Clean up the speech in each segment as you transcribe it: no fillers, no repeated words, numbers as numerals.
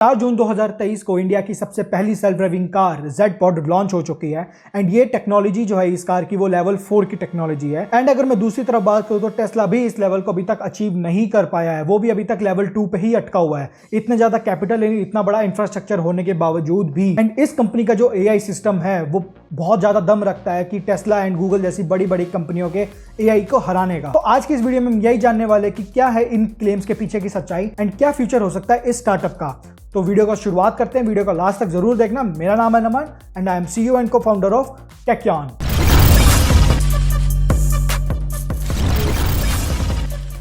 4 जून 2023 को इंडिया की सबसे पहली self driving car Z-Pod launch हो चुकी है एंड ये टेक्नोलॉजी जो है इस कार की वो लेवल 4 की टेक्नोलॉजी है। एंड अगर मैं दूसरी तरफ बात करूं तो टेस्ला भी इस लेवल को अभी तक अचीव नहीं कर पाया है, वो भी अभी तक लेवल 2 पे ही अटका हुआ है। इतने ज्यादा कैपिटल, इतना बड़ा इंफ्रास्ट्रक्चर होने के बावजूद भी। एंड इस कंपनी का जो AI सिस्टम है वो बहुत ज्यादा दम रखता है कि टेस्ला एंड गूगल जैसी बड़ी बड़ी कंपनियों के AI को हराने का। तो आज की इस वीडियो में हम यही जानने वाले कि क्या है इन क्लेम्स के पीछे की सच्चाई एंड क्या फ्यूचर हो सकता है इस स्टार्टअप का। तो वीडियो का शुरुआत करते हैं, वीडियो को लास्ट तक जरूर देखना। मेरा नाम है Naman and I am CEO and co-founder of टेक्यान।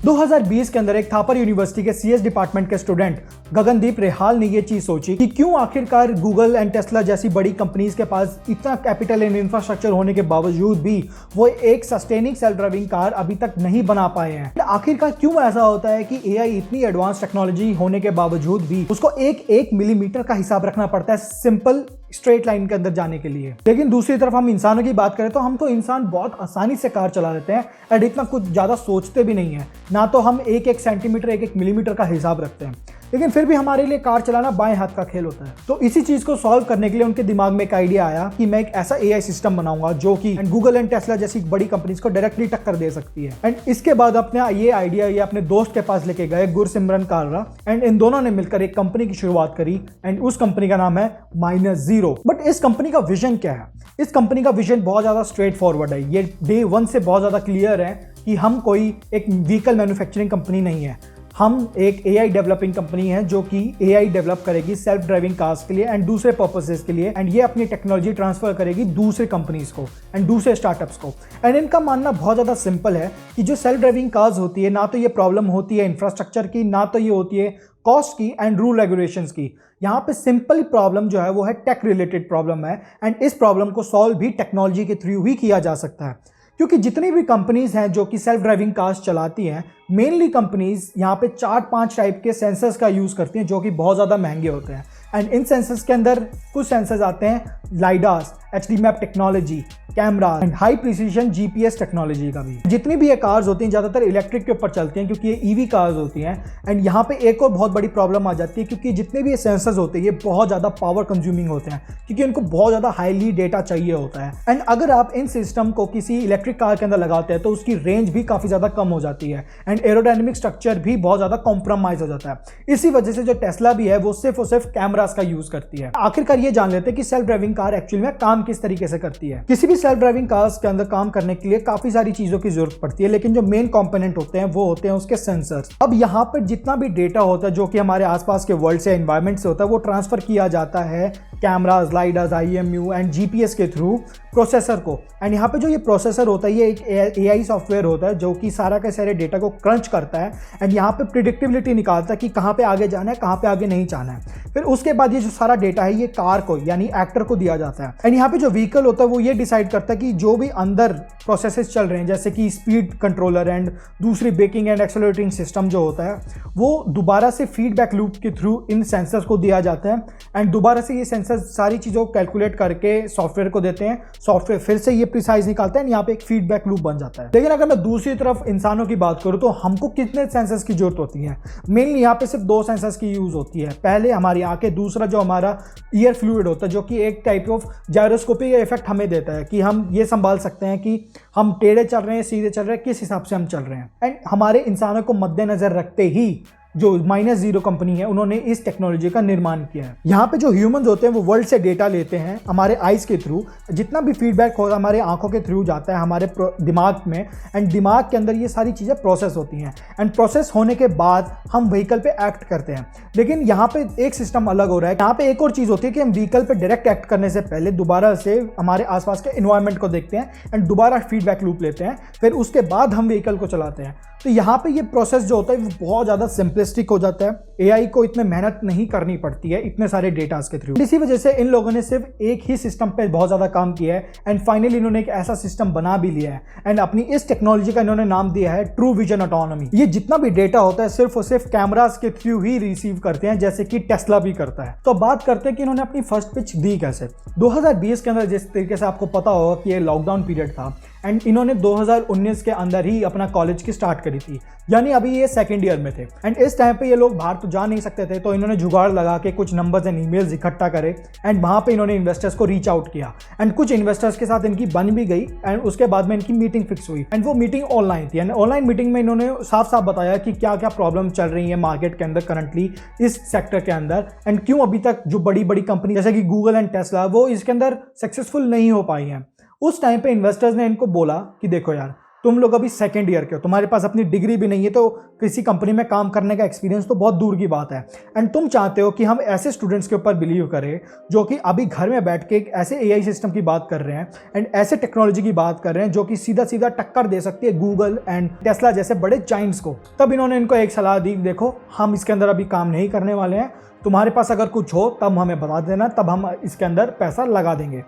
2020 के अंदर एक थापर यूनिवर्सिटी के CS डिपार्टमेंट के स्टूडेंट गगनदीप रेहाल ने ये चीज सोची कि क्यों आखिरकार गूगल एंड टेस्ला जैसी बड़ी कंपनीज के पास इतना कैपिटल एंड इंफ्रास्ट्रक्चर होने के बावजूद भी वो एक सस्टेनिंग सेल्फ ड्राइविंग कार अभी तक नहीं बना पाए हैं। आखिरकार क्यों ऐसा होता है कि AI इतनी एडवांस टेक्नोलॉजी होने के बावजूद भी उसको एक मिलीमीटर का हिसाब रखना पड़ता है सिंपल स्ट्रेट लाइन के अंदर जाने के लिए। लेकिन दूसरी तरफ हम इंसानों की बात करें तो हम तो इंसान बहुत आसानी से कार चला लेते हैं एंड इतना कुछ ज्यादा सोचते भी नहीं है, ना तो हम एक सेंटीमीटर एक मिलीमीटर का हिसाब रखते हैं। लेकिन फिर भी हमारे लिए कार चलाना बाएं हाथ का खेल होता है। तो इसी चीज को सॉल्व करने के लिए उनके दिमाग में एक आइडिया आया कि मैं एक ऐसा AI सिस्टम बनाऊंगा जो कि गूगल एंड टेस्ला जैसी बड़ी कंपनीज को डायरेक्टली टक्कर दे सकती है। एंड इसके बाद अपने ये आइडिया ये अपने दोस्त के पास लेके गए, गुरसिमरन कालरा, एंड इन दोनों ने मिलकर एक कंपनी की शुरुआत करी एंड उस कंपनी का नाम है -0। बट इस कंपनी का विजन क्या है? इस कंपनी का विजन बहुत ज्यादा स्ट्रेट फॉरवर्ड है। ये डे 1 से बहुत ज्यादा क्लियर है कि हम कोई एक व्हीकल मैन्युफैक्चरिंग कंपनी नहीं है, हम एक AI डेवलपिंग कंपनी है जो कि AI डेवलप करेगी सेल्फ ड्राइविंग कार्स के लिए एंड दूसरे पर्पसेस के लिए। एंड ये अपनी टेक्नोलॉजी ट्रांसफर करेगी दूसरे कंपनीज को एंड दूसरे स्टार्टअप्स को। एंड इनका मानना बहुत ज़्यादा सिंपल है कि जो सेल्फ ड्राइविंग कार्स होती है, ना तो ये प्रॉब्लम होती है इंफ्रास्ट्रक्चर की, ना तो ये होती है कॉस्ट की एंड रूल रेगुलेशंस की। यहाँ पे सिंपल प्रॉब्लम जो है वो है टेक रिलेटेड प्रॉब्लम है एंड इस प्रॉब्लम को सॉल्व भी टेक्नोलॉजी के थ्रू ही किया जा सकता है। क्योंकि जितनी भी कंपनीज हैं जो कि सेल्फ ड्राइविंग कार्स चलाती हैं, मेनली कंपनीज यहाँ पे 4-5 टाइप के सेंसर्स का यूज़ करती हैं जो कि बहुत ज़्यादा महंगे होते हैं। एंड इन सेंसर्स के अंदर कुछ सेंसर्स आते हैं लाइडास, HD map technology, camera and high precision GPS technology का भी। जितनी भी ये कार्स होती हैं ज़्यादातर इलेक्ट्रिक के ऊपर चलती हैं क्योंकि ये EV कार्स होती हैं। एंड यहाँ पे एक और बहुत बड़ी प्रॉब्लम आ जाती है क्योंकि जितने भी ये सेंसर्स होते हैं ये बहुत ज़्यादा पावर कंज्यूमिंग होते हैं क्योंकि उनको बहुत ज़्यादा हाईली डेटा चाहिए होता है। एंड अगर आप इन सिस्टम को किसी इलेक्ट्रिक कार के अंदर लगाते हैं तो उसकी रेंज भी काफ़ी ज़्यादा कम हो जाती है एंड एरोडायनेमिक स्ट्रक्चर भी बहुत ज़्यादा कॉम्प्रोमाइज हो जाता है। इसी वजह से जो टेस्ला भी है वो सिर्फ और सिर्फ कैमरास का यूज़ करती है। आखिरकार ये जान लेते हैं कि सेल्फ ड्राइविंग कार एक्चुअली में काम किस तरीके से करती है। किसी भी सेल्फ ड्राइविंग कार्स के अंदर काम करने के लिए काफी सारी चीजों की जरूरत पड़ती है, लेकिन जो मेन कंपोनेंट होते हैं वो होते हैं उसके सेंसर्स। अब यहाँ पर जितना भी डेटा होता है जो कि हमारे आसपास के वर्ल्ड से, एनवायरनमेंट से होता है, वो ट्रांसफर किया जाता है कैमरास, लाइडास, IMU एंड GPS के थ्रू प्रोसेसर को। एंड यहाँ पे जो ये प्रोसेसर होता है ये एक AI सॉफ्टवेयर होता है जो कि सारा के सारे डेटा को क्रंच करता है एंड यहाँ पे प्रिडिक्टिबिलिटी निकालता है कि कहाँ पे आगे जाना है, कहाँ पे आगे नहीं जाना है। फिर उसके बाद ये जो सारा डेटा है ये कार को यानी एक्टर को दिया जाता है। एंड यहाँ पे जो व्हीकल होता है वो ये डिसाइड करता है कि जो भी अंदर प्रोसेसेस चल रहे हैं जैसे कि स्पीड कंट्रोलर एंड दूसरी ब्रेकिंग एंड एक्सेलरेटिंग सिस्टम जो होता है वो दोबारा से फीडबैक लूप के थ्रू इन सेंसर्स को दिया जाता है एंड दोबारा से ये सेंसर सारी चीज़ों को कैलकुलेट करके सॉफ्टवेयर को देते हैं। सॉफ्टवेयर फिर से ये प्रिसाइज निकालता है, यहाँ पे एक फीडबैक लूप बन जाता है। लेकिन अगर मैं दूसरी तरफ इंसानों की बात करूँ तो हमको कितने सेंसर्स की जरूरत होती है? मेनली यहाँ पे सिर्फ 2 सेंसर्स की यूज होती है। पहले हमारी आंखें, दूसरा जो हमारा ईयर फ्लूइड होता है जो कि एक टाइप ऑफ जायरोस्कोपिक इफेक्ट हमें देता है कि हम ये संभाल सकते हैं कि हम टेढ़े चल रहे हैं, सीधे चल रहे हैं, किस हिसाब से हम चल रहे हैं। एंड हमारे इंसानों को मद्देनजर रखते ही जो -0 कंपनी है उन्होंने इस टेक्नोलॉजी का निर्माण किया है। यहाँ पे जो ह्यूमंस होते हैं वो वर्ल्ड से डेटा लेते हैं हमारे आइज के थ्रू, जितना भी फीडबैक होता है हमारे आंखों के थ्रू जाता है हमारे दिमाग में एंड दिमाग के अंदर ये सारी चीज़ें प्रोसेस होती हैं एंड प्रोसेस होने के बाद हम व्हीकल पे एक्ट करते हैं। लेकिन यहाँ पे एक सिस्टम अलग हो रहा है। यहाँ पे एक और चीज़ होती है कि हम व्हीकल पे डायरेक्ट एक्ट करने से पहले दोबारा से हमारे आसपास के एनवायरनमेंट को देखते हैं एंड दोबारा फीडबैक लूप लेते हैं, फिर उसके बाद हम व्हीकल को चलाते हैं। तो यहाँ पे ये प्रोसेस जो होता है वो बहुत ज़्यादा सिंपलिस्टिक हो जाता है। AI को इतने मेहनत नहीं करनी पड़ती है इतने सारे डेटास के थ्रू। इसी वजह से इन लोगों ने सिर्फ एक ही सिस्टम पे बहुत ज़्यादा काम किया है एंड फाइनली इन्होंने एक ऐसा सिस्टम बना भी लिया है एंड अपनी इस टेक्नोलॉजी का इन्होंने नाम दिया है ट्रू विजन ऑटोनॉमी। ये जितना भी डेटा होता है सिर्फ और सिर्फ कैमरास के थ्रू ही रिसीव करते हैं जैसे कि टेस्ला भी करता है। तो बात करते हैं कि इन्होंने अपनी फर्स्ट पिच दी कैसे। 2020 के अंदर जिस तरीके से आपको पता होगा कि ये लॉकडाउन पीरियड था एंड इन्होंने 2019 के अंदर ही अपना कॉलेज की स्टार्ट करी थी, यानी अभी ये सेकेंड ईयर में थे। एंड इस टाइम पे ये लोग बाहर तो जा नहीं सकते थे, तो इन्होंने जुगाड़ लगा के कुछ नंबर्स एंड ईमेल्स इकट्ठा करे एंड वहाँ पे इन्होंने इन्वेस्टर्स को रीच आउट किया एंड कुछ इन्वेस्टर्स के साथ इनकी बन भी गई एंड उसके बाद में इनकी मीटिंग फिक्स हुई एंड वो मीटिंग ऑनलाइन थी। एंड ऑनलाइन मीटिंग में इन्होंने साफ साफ बताया कि क्या क्या प्रॉब्लम चल रही है मार्केट के अंदर करंटली इस सेक्टर के अंदर एंड क्यों अभी तक जो बड़ी बड़ी कंपनी जैसे कि गूगल एंड टेस्ला वो इसके अंदर सक्सेसफुल नहीं हो पाई हैं। उस टाइम पे इन्वेस्टर्स ने इनको बोला कि देखो यार, तुम लोग अभी सेकेंड ईयर के हो, तुम्हारे पास अपनी डिग्री भी नहीं है, तो किसी कंपनी में काम करने का एक्सपीरियंस तो बहुत दूर की बात है। एंड तुम चाहते हो कि हम ऐसे स्टूडेंट्स के ऊपर बिलीव करें जो कि अभी घर में बैठ के एक ऐसे एआई सिस्टम की बात कर रहे हैं एंड ऐसे टेक्नोलॉजी की बात कर रहे हैं जो कि सीधा सीधा टक्कर दे सकती है गूगल एंड टेस्ला जैसे बड़े जाइंट्स को। तब इन्होंने इनको एक सलाह दी, देखो हम इसके अंदर अभी काम नहीं करने वाले हैं, तुम्हारे पास अगर कुछ हो तब हमें बता देना, तब हम इसके अंदर पैसा लगा देंगे।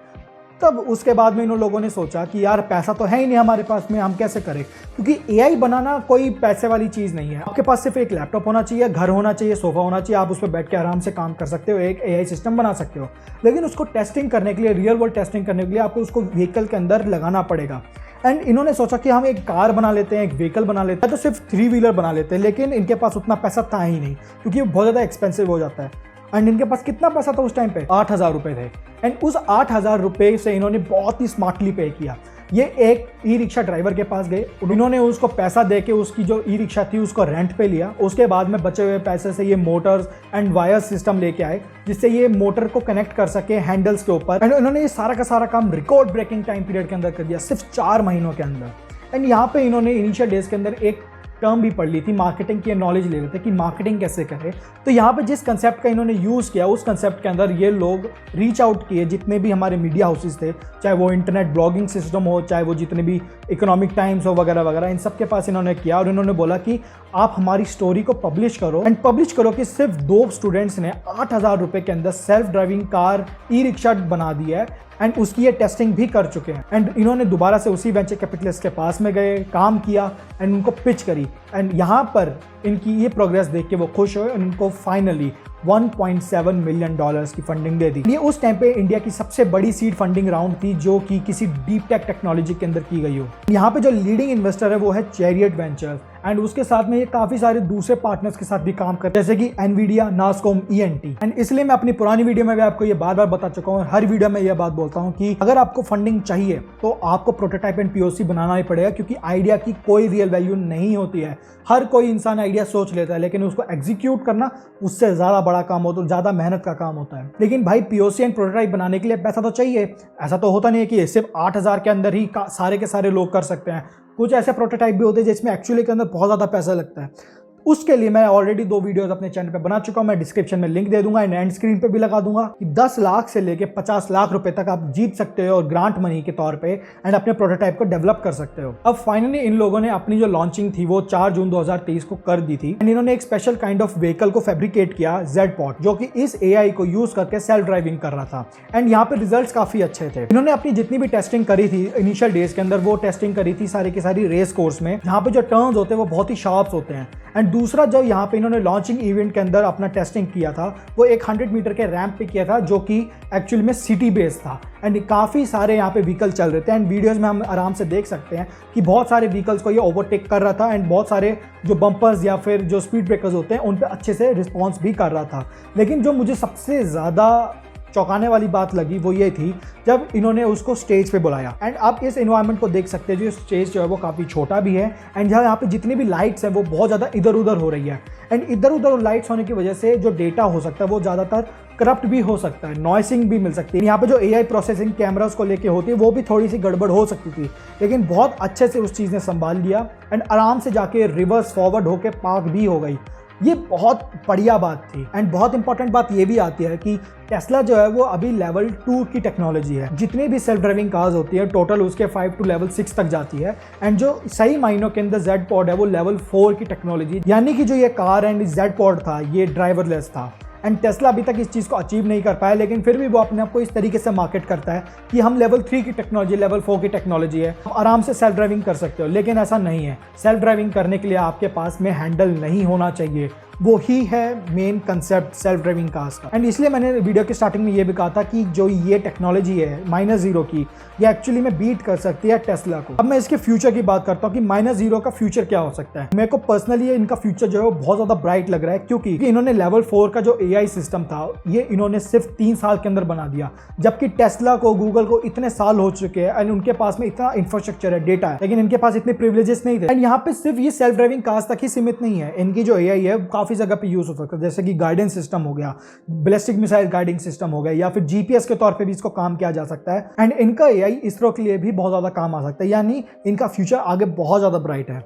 तब उसके बाद में इन लोगों ने सोचा कि यार पैसा तो है ही नहीं हमारे पास में, हम कैसे करें, क्योंकि एआई बनाना कोई पैसे वाली चीज़ नहीं है। आपके पास सिर्फ एक लैपटॉप होना चाहिए, घर होना चाहिए, सोफा होना चाहिए, आप उस पर बैठ के आराम से काम कर सकते हो, एक एआई सिस्टम बना सकते हो। लेकिन उसको टेस्टिंग करने के लिए, रियल वर्ल्ड टेस्टिंग करने के लिए आपको उसको व्हीकल के अंदर लगाना पड़ेगा। एंड इन्होंने सोचा कि हम एक कार बना लेते हैं, एक व्हीकल बना लेते हैं, तो सिर्फ 3 व्हीलर बना लेते हैं। लेकिन इनके पास उतना पैसा था ही नहीं, क्योंकि वो बहुत ज़्यादा एक्सपेंसिव हो जाता है। एंड इनके पास कितना पैसा था उस टाइम पे? 8,000 रुपये थे। एंड उस 8,000 रुपये से इन्होंने बहुत ही स्मार्टली पे किया। ये एक ई रिक्शा ड्राइवर के पास गए, इन्होंने उसको पैसा दे के उसकी जो ई रिक्शा थी उसको रेंट पे लिया। उसके बाद में बचे हुए पैसे से ये मोटर्स एंड वायर सिस्टम लेके आए जिससे ये मोटर को कनेक्ट कर सके हैंडल्स के ऊपर। एंड इन्होंने ये सारा का सारा काम रिकॉर्ड ब्रेकिंग टाइम पीरियड के अंदर कर दिया, सिर्फ 4 महीनों के अंदर। एंड यहाँ पे इन्होंने इनिशियल डेज के अंदर एक टर्म भी पढ़ ली थी, मार्केटिंग की नॉलेज ले रहे थे कि मार्केटिंग कैसे करें। तो यहाँ पे जिस कंसेप्ट का इन्होंने यूज़ किया उस कंसेप्ट के अंदर ये लोग रीच आउट किए, जितने भी हमारे मीडिया हाउसेस थे, चाहे वो इंटरनेट ब्लॉगिंग सिस्टम हो, चाहे वो जितने भी इकोनॉमिक टाइम्स हो वगैरह वगैरह, इन सब के पास इन्होंने किया और इन्होंने बोला कि आप हमारी स्टोरी को पब्लिश करो। एंड पब्लिश करो कि सिर्फ 2 स्टूडेंट्स ने 8,000 रुपये के अंदर self driving car e rickshaw बना दी है एंड उसकी ये टेस्टिंग भी कर चुके हैं। एंड इन्होंने दोबारा से उसी वेंचर कैपिटलिस्ट के पास में गए, काम किया एंड उनको पिच करी। एंड यहाँ पर इनकी ये प्रोग्रेस देख के वो खुश हुए और इनको फाइनली $1.7 मिलियन की फंडिंग दे दी। ये उस टाइम पे इंडिया की सबसे बड़ी सीड फंडिंग राउंड थी जो कि किसी डीप टेक टेक्नोलॉजी के अंदर की गई हो। यहाँ पे जो लीडिंग इन्वेस्टर है वो है चैरियट वेंचर्स एंड उसके साथ में ये काफ़ी सारे दूसरे पार्टनर्स के साथ भी काम करते हैं, जैसे कि एनवीडिया, नास्कॉम, ENT। एंड इसलिए मैं अपनी पुरानी वीडियो में भी आपको ये बार बार बता चुका हूँ, हर वीडियो में ये बात बोलता हूँ कि अगर आपको फंडिंग चाहिए तो आपको प्रोटोटाइप एंड POC बनाना ही पड़ेगा, क्योंकि आइडिया की कोई रियल वैल्यू नहीं होती है। हर कोई इंसान आइडिया सोच लेता है लेकिन उसको एग्जीक्यूट करना उससे ज़्यादा बड़ा काम होता है, ज़्यादा मेहनत का काम होता है। लेकिन भाई POC एंड प्रोटोटाइप बनाने के लिए पैसा तो चाहिए। ऐसा तो होता नहीं है कि सिर्फ 8,000 के अंदर ही सारे के सारे लोग कर सकते हैं। कुछ ऐसे प्रोटोटाइप भी होते हैं जिसमें एक्चुअली के अंदर बहुत ज़्यादा पैसा लगता है। उसके लिए मैं ऑलरेडी 2 वीडियोस अपने चैनल पे बना चुका हूं, मैं डिस्क्रिप्शन में लिंक दे दूंगा, एंड स्क्रीन पे भी लगा दूंगा कि 10 लाख से लेके 50 लाख रुपए तक आप जीत सकते हो और ग्रांट मनी के तौर पे एंड अपने प्रोटोटाइप को डेवलप कर सकते हो। अब फाइनली इन लोगों ने अपनी जो लॉन्चिंग थी वो 4 जून 2023 को कर दी थी एंड इन्होंने एक स्पेशल काइंड ऑफ व्हीकल को फैब्रिकेट किया, Z-Pod, जो कि इस AI को यूज करके सेल्फ ड्राइविंग कर रहा था। एंड यहाँ पे रिजल्ट काफी अच्छे थे। इन्होंने अपनी जितनी भी टेस्टिंग करी थी इनिशियल डेज के अंदर, वो टेस्टिंग करी थी सारी की सारी रेस कोर्स में, जहाँ पे जो टर्न्स होते हैं वो बहुत ही शार्प होते हैं। एंड दूसरा जो यहाँ पे इन्होंने लॉन्चिंग इवेंट के अंदर अपना टेस्टिंग किया था वो एक 100 मीटर के रैंप पे किया था जो कि एक्चुअली में सिटी बेस्ड था। एंड काफ़ी सारे यहाँ पे व्हीकल चल रहे थे एंड वीडियोस में हम आराम से देख सकते हैं कि बहुत सारे व्हीकल्स को ये ओवरटेक कर रहा था एंड बहुत सारे जो बम्पर्स या फिर जो स्पीड ब्रेकर्स होते हैं उन पर अच्छे से रिस्पॉन्स भी कर रहा था। लेकिन जो मुझे सबसे ज़्यादा चौंकाने वाली बात लगी वो ये थी जब इन्होंने उसको स्टेज पे बुलाया। एंड आप इस एनवायरनमेंट को देख सकते हैं, जो स्टेज जो है वो काफ़ी छोटा भी है एंड यहाँ पे जितनी भी लाइट्स हैं वो बहुत ज़्यादा इधर उधर हो रही है। एंड इधर उधर लाइट्स होने की वजह से जो डेटा हो सकता है वो ज़्यादातर करप्ट भी हो सकता है, नॉइसिंग भी मिल सकती है। यहाँ पे जो AI प्रोसेसिंग कैमरास को लेके होती है वो भी थोड़ी सी गड़बड़ हो सकती थी, लेकिन बहुत अच्छे से उस चीज़ ने संभाल लिया एंड आराम से जाके रिवर्स फॉरवर्ड होके पार्क भी हो गई। ये बहुत बढ़िया बात थी। एंड बहुत इंपॉर्टेंट बात ये भी आती है कि टेस्ला जो है वो अभी लेवल 2 की टेक्नोलॉजी है। जितनी भी सेल्फ ड्राइविंग कार्स होती है टोटल उसके 5 टू लेवल 6 तक जाती है। एंड जो सही मायनों के अंदर Z-Pod है वो लेवल 4 की टेक्नोलॉजी, यानी कि जो ये कार एंड Z-Pod था ये ड्राइवरलेस था। एंड टेस्ला अभी तक इस चीज़ को अचीव नहीं कर पाया, लेकिन फिर भी वो अपने आप को इस तरीके से मार्केट करता है कि हम लेवल 3 की टेक्नोलॉजी, लेवल 4 की टेक्नोलॉजी है, आप आराम से सेल्फ ड्राइविंग कर सकते हो। लेकिन ऐसा नहीं है। सेल्फ ड्राइविंग करने के लिए आपके पास में हैंडल नहीं होना चाहिए, वो ही है main concept self driving cars का। एंड इसलिए मैंने वीडियो के स्टार्टिंग में ये भी कहा था कि जो ये टेक्नोलॉजी है -0 की, ये एक्चुअली में बीट कर सकती है टेस्ला को। अब मैं इसके फ्यूचर की बात करता हूँ कि -0 का फ्यूचर क्या हो सकता है। मेरे को पर्सनली इनका फ्यूचर जो है वो बहुत ज्यादा ब्राइट लग रहा है, क्योंकि इन्होंने लेवल 4 का जो AI सिस्टम था ये इन्होंने सिर्फ 3 साल के अंदर बना दिया, जबकि टेस्ला को, गूगल को इतने साल हो चुके हैं एंड उनके पास में इतना इंफ्रास्ट्रक्चर है, डेटा है, लेकिन इनके पास इतने प्रिविलेजेस नहीं थे। एंड यहाँ पे सिर्फ ये सेल्फ ड्राइविंग कार्स तक ही सीमित नहीं है, इनकी जो AI है काफी जगह पे यूज हो सकता है, जैसे कि गाइडेंस सिस्टम हो गया, बैलिस्टिक मिसाइल गाइडिंग सिस्टम हो गया, या फिर GPS के तौर पे भी इसको काम किया जा सकता है। एंड इनका AI इसरो के लिए भी बहुत ज्यादा काम आ सकता है, यानी इनका फ्यूचर आगे बहुत ज्यादा ब्राइट है।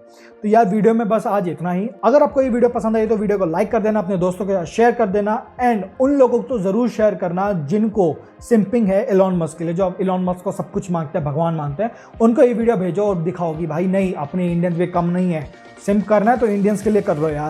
तो यार वीडियो में बस आज इतना ही। अगर आपको ये वीडियो पसंद आई तो वीडियो को लाइक कर देना, अपने दोस्तों के साथ शेयर कर देना, एंड उन लोगों को तो जरूर शेयर करना जिनको सिंपिंग है एलोन मस्क के लिए, जो अब एलोन मस्क को सब कुछ मांगते हैं, भगवान मानते हैं, उनको ये वीडियो भेजो और दिखाओ कि भाई नहीं, अपने इंडियंस भी कम नहीं है, सिंप करना है तो इंडियंस के लिए कर लो यार।